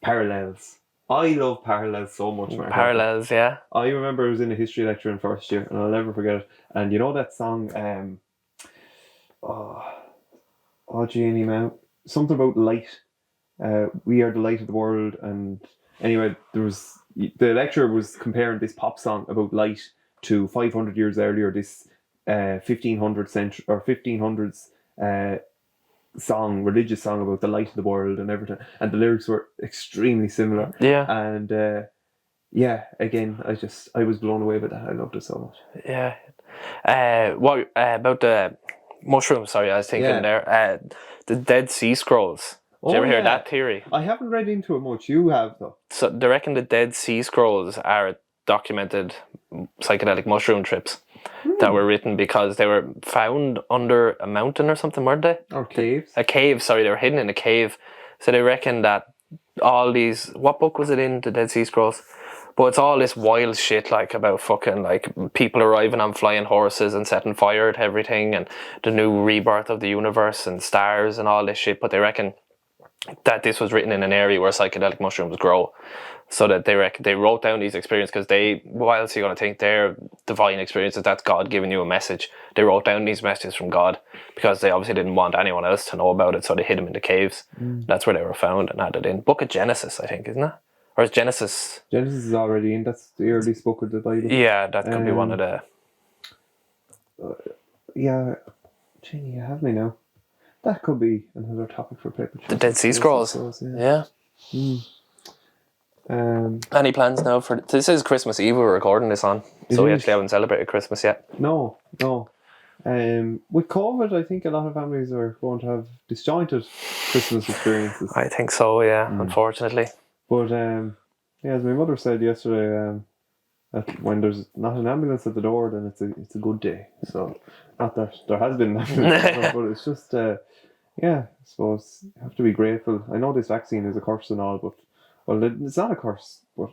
[SPEAKER 2] parallels. I love parallels so much, Mark.
[SPEAKER 1] Parallels, yeah.
[SPEAKER 2] I remember I was in a history lecture in first year, and I'll never forget it. And you know that song, Jeannie Mount, something about light. We are the light of the world. And anyway, the lecturer was comparing this pop song about light to 500 years earlier, this 1500s religious song about the light of the world and everything, and the lyrics were extremely similar.
[SPEAKER 1] Yeah.
[SPEAKER 2] And again, I was blown away by that. I loved it so much.
[SPEAKER 1] Yeah. What about the mushrooms? Sorry, I was thinking there. The Dead Sea Scrolls. Did you ever hear that theory?
[SPEAKER 2] I haven't read into it much. You have, though.
[SPEAKER 1] So they reckon the Dead Sea Scrolls are documented psychedelic mushroom trips that were written because they were found under a mountain or something, weren't they?
[SPEAKER 2] Or caves.
[SPEAKER 1] A cave, sorry, they were hidden in a cave. So they reckon that all these, what book was it in, the Dead Sea Scrolls? But it's all this wild shit, like about fucking like people arriving on flying horses and setting fire to everything, and the new rebirth of the universe and stars and all this shit. But they reckon that this was written in an area where psychedelic mushrooms grow. So that they wrote down these experiences because why else are you going to think they're divine experiences? That's God giving you a message. They wrote down these messages from God because they obviously didn't want anyone else to know about it, so they hid them in the caves. That's where they were found and added in. Book of Genesis, I think, isn't it? Or is Genesis?
[SPEAKER 2] Genesis is already in. That's the earliest book of the Bible.
[SPEAKER 1] Yeah, that could be one of the.
[SPEAKER 2] Yeah, Jenny, you have me now. That could be another topic for paper.
[SPEAKER 1] The Dead Sea Scrolls. Yeah. Any plans now for this? Is Christmas Eve we're recording this on, so we actually haven't celebrated Christmas yet.
[SPEAKER 2] No. With COVID, I think a lot of families are going to have disjointed Christmas experiences.
[SPEAKER 1] I think so, yeah. Unfortunately,
[SPEAKER 2] but as my mother said yesterday, that when there's not an ambulance at the door, then it's a good day. So, not that there has been an ambulance, but it's just I suppose you have to be grateful. I know this vaccine is a curse and all, but it's not a curse, but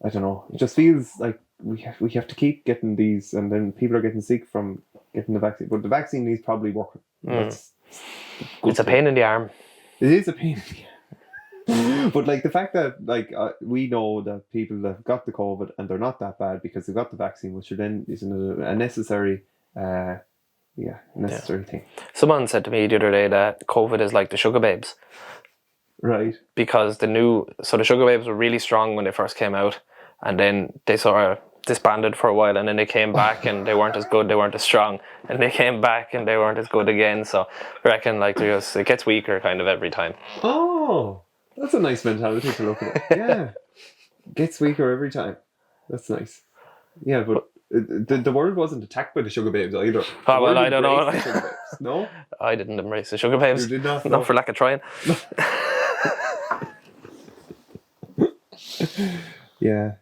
[SPEAKER 2] I don't know. It just feels like we have to keep getting these, and then people are getting sick from getting the vaccine. But the vaccine is probably working. It's
[SPEAKER 1] a pain in the arm.
[SPEAKER 2] It is a pain in the arm. But like the fact that we know that people that have got the COVID and they're not that bad because they've got the vaccine, which then is a necessary thing.
[SPEAKER 1] Someone said to me the other day that COVID is like the sugar babes.
[SPEAKER 2] Right.
[SPEAKER 1] Because the sugar babes were really strong when they first came out, and then they sort of disbanded for a while, and then they came back and they weren't as good, they weren't as strong, and they came back and they weren't as good again. So I reckon it gets weaker kind of every time.
[SPEAKER 2] Oh, that's a nice mentality to look at. Yeah, gets weaker every time. That's nice. Yeah, but the world wasn't attacked by the sugar babes either.
[SPEAKER 1] Oh, well, I don't know.
[SPEAKER 2] No,
[SPEAKER 1] I didn't embrace the sugar babes.
[SPEAKER 2] You did not.
[SPEAKER 1] Not for lack of trying.
[SPEAKER 2] Yeah.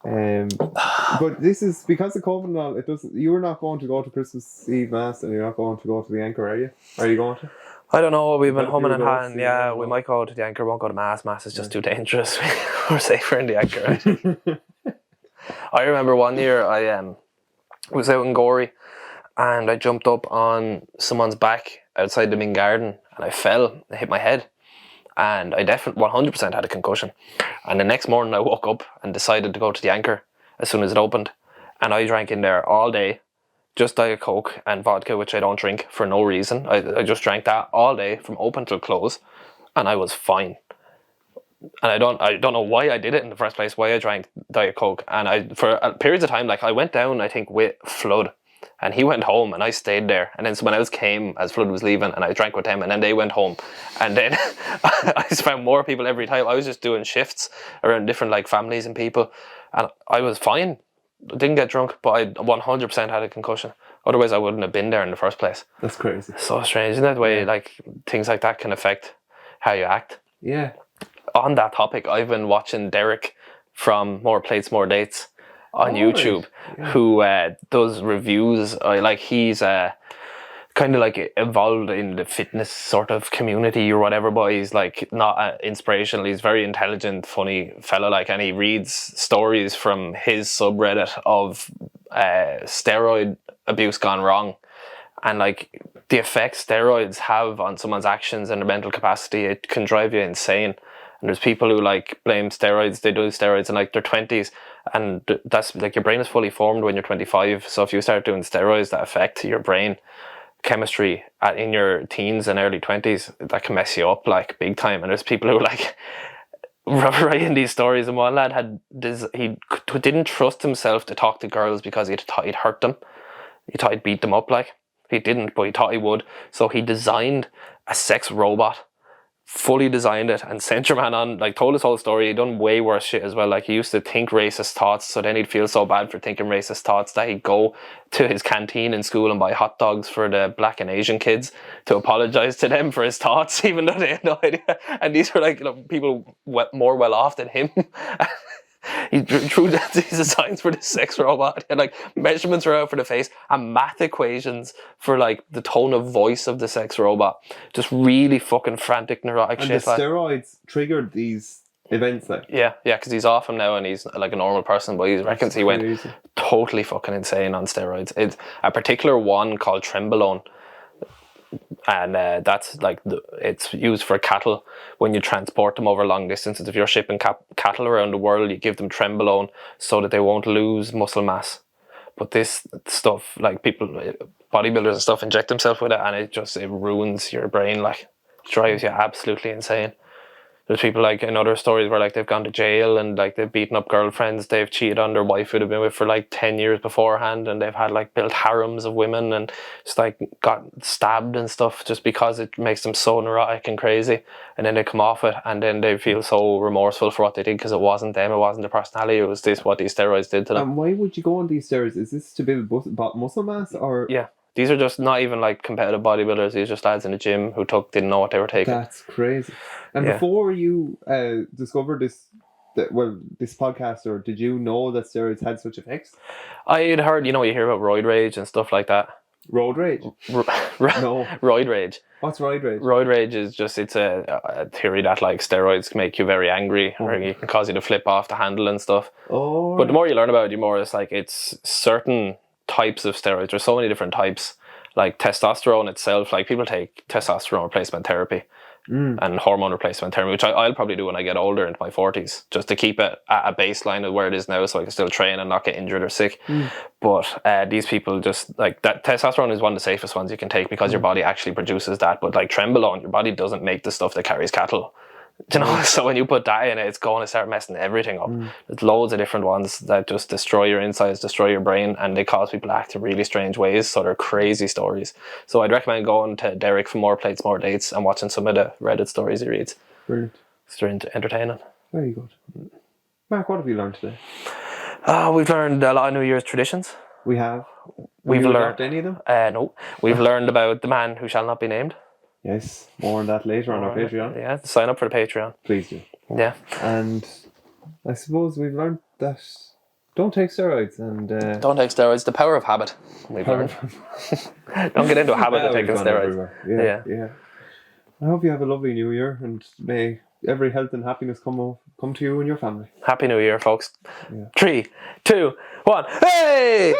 [SPEAKER 2] But this is because of COVID and all. You're not going to go to Christmas Eve Mass, and you're not going to go to the Anchor, are you? Are you going to?
[SPEAKER 1] I don't know. We've been humming and hawing. Yeah, we might go to the Anchor. Won't go to Mass. Mass is just too dangerous. We're safer in the Anchor. I remember one year I was out in Gorey, and I jumped up on someone's back outside the main garden, and I fell. I hit my head. and I definitely 100% had a concussion. And the next morning I woke up and decided to go to the Anchor as soon as it opened, and I drank in there all day, just Diet Coke and vodka, which I don't drink for no reason. I just drank that all day from open till close, and I was fine. And I don't know why I did it in the first place, why I drank Diet Coke. And for periods of time, like I went down, I think, with Flood, and he went home and I stayed there. And then someone else came as Flood was leaving, and I drank with them, and then they went home. And then I just found more people every time. I was just doing shifts around different like families and people, and I was fine. Didn't get drunk, but I 100% had a concussion. Otherwise I wouldn't have been there in the first place.
[SPEAKER 2] That's crazy.
[SPEAKER 1] So strange, isn't that the way like things like that can affect how you act?
[SPEAKER 2] Yeah.
[SPEAKER 1] On that topic, I've been watching Derek from More Plates, More Dates on YouTube, who does reviews. He's kind of like involved in the fitness sort of community or whatever, but he's like not inspirational. He's very intelligent, funny fellow, like, and he reads stories from his subreddit of steroid abuse gone wrong, and like the effects steroids have on someone's actions and their mental capacity. It can drive you insane. And there's people who like blame steroids. They do steroids in like their 20s, and that's like your brain is fully formed when you're 25. So if you start doing steroids that affect your brain chemistry in your teens and early 20s, that can mess you up like big time. And there's people who like writing these stories, and one lad he didn't trust himself to talk to girls because he thought he'd hurt them. He thought he'd beat them up. Like, he didn't, but he thought he would. So he designed a sex robot, fully designed it, and sent your man on, like, told his whole story. He done way worse shit as well. Like, he used to think racist thoughts, so then he'd feel so bad for thinking racist thoughts that he'd go to his canteen in school and buy hot dogs for the black and Asian kids to apologize to them for his thoughts, even though they had no idea. And these were like, you know, people more well off than him. He drew these designs for the sex robot, and like measurements were out for the face and math equations for like the tone of voice of the sex robot. Just really fucking frantic, neurotic shit.
[SPEAKER 2] And the steroids triggered these events, like.
[SPEAKER 1] Yeah, because he's off him now and he's like a normal person, but he reckons he went totally fucking insane on steroids. It's a particular one called Trenbolone, and that's like it's used for cattle when you transport them over long distances. If you're shipping cattle around the world, you give them Trenbolone so that they won't lose muscle mass. But this stuff, like, people, bodybuilders and stuff, inject themselves with it, and it ruins your brain. Like, it drives you absolutely insane. There's people like in other stories where like they've gone to jail and like they've beaten up girlfriends, they've cheated on their wife who they've been with for like 10 years beforehand, and they've had like built harems of women and just like got stabbed and stuff just because it makes them so neurotic and crazy. And then they come off it and then they feel so remorseful for what they did because it wasn't them, it wasn't their personality, it was what these steroids did to them.
[SPEAKER 2] And why would you go on these steroids? Is this to build muscle mass or?
[SPEAKER 1] Yeah. These are just not even like competitive bodybuilders. These are just lads in the gym who didn't know what they were taking.
[SPEAKER 2] That's crazy. And before you discovered this podcast, or did you know that steroids had such effects?
[SPEAKER 1] I had heard, you hear about roid rage and stuff like that.
[SPEAKER 2] Road rage?
[SPEAKER 1] No. Roid rage.
[SPEAKER 2] What's roid rage?
[SPEAKER 1] Roid rage is just, it's a theory that like steroids can make you very angry, or it can cause you to flip off the handle and stuff.
[SPEAKER 2] Oh.
[SPEAKER 1] But the more you learn about it, the more it's like it's certain types of steroids. There's so many different types. Like testosterone itself, like people take testosterone replacement therapy and hormone replacement therapy, which I'll probably do when I get older, into my 40s, just to keep it at a baseline of where it is now so I can still train and not get injured or sick. But these people just like that. Testosterone is one of the safest ones you can take because your body actually produces that. But like Trenbolone, your body doesn't make the stuff that carries cattle. So when you put that in it, it's going to start messing everything up. There's loads of different ones that just destroy your insides, destroy your brain, and they cause people to act in really strange ways. So they're crazy stories. So I'd recommend going to Derek for More Plates, More Dates and watching some of the Reddit stories he reads.
[SPEAKER 2] Brilliant.
[SPEAKER 1] It's entertaining.
[SPEAKER 2] Very good. Mark, what have you learned today?
[SPEAKER 1] We've learned a lot of New Year's traditions.
[SPEAKER 2] We have.
[SPEAKER 1] We've learned
[SPEAKER 2] any of them?
[SPEAKER 1] No. We've learned about the man who shall not be named.
[SPEAKER 2] Yes, more on that later on our Patreon.
[SPEAKER 1] Yeah, sign up for the Patreon.
[SPEAKER 2] Please do.
[SPEAKER 1] Yeah.
[SPEAKER 2] And I suppose we've learned that don't take steroids and...
[SPEAKER 1] Don't take steroids. The power of habit, we've learned. Don't get into a habit of taking steroids.
[SPEAKER 2] Yeah. I hope you have a lovely New Year, and may every health and happiness come to you and your family.
[SPEAKER 1] Happy New Year, folks.
[SPEAKER 2] Yeah.
[SPEAKER 1] 3, 2, 1. Hey!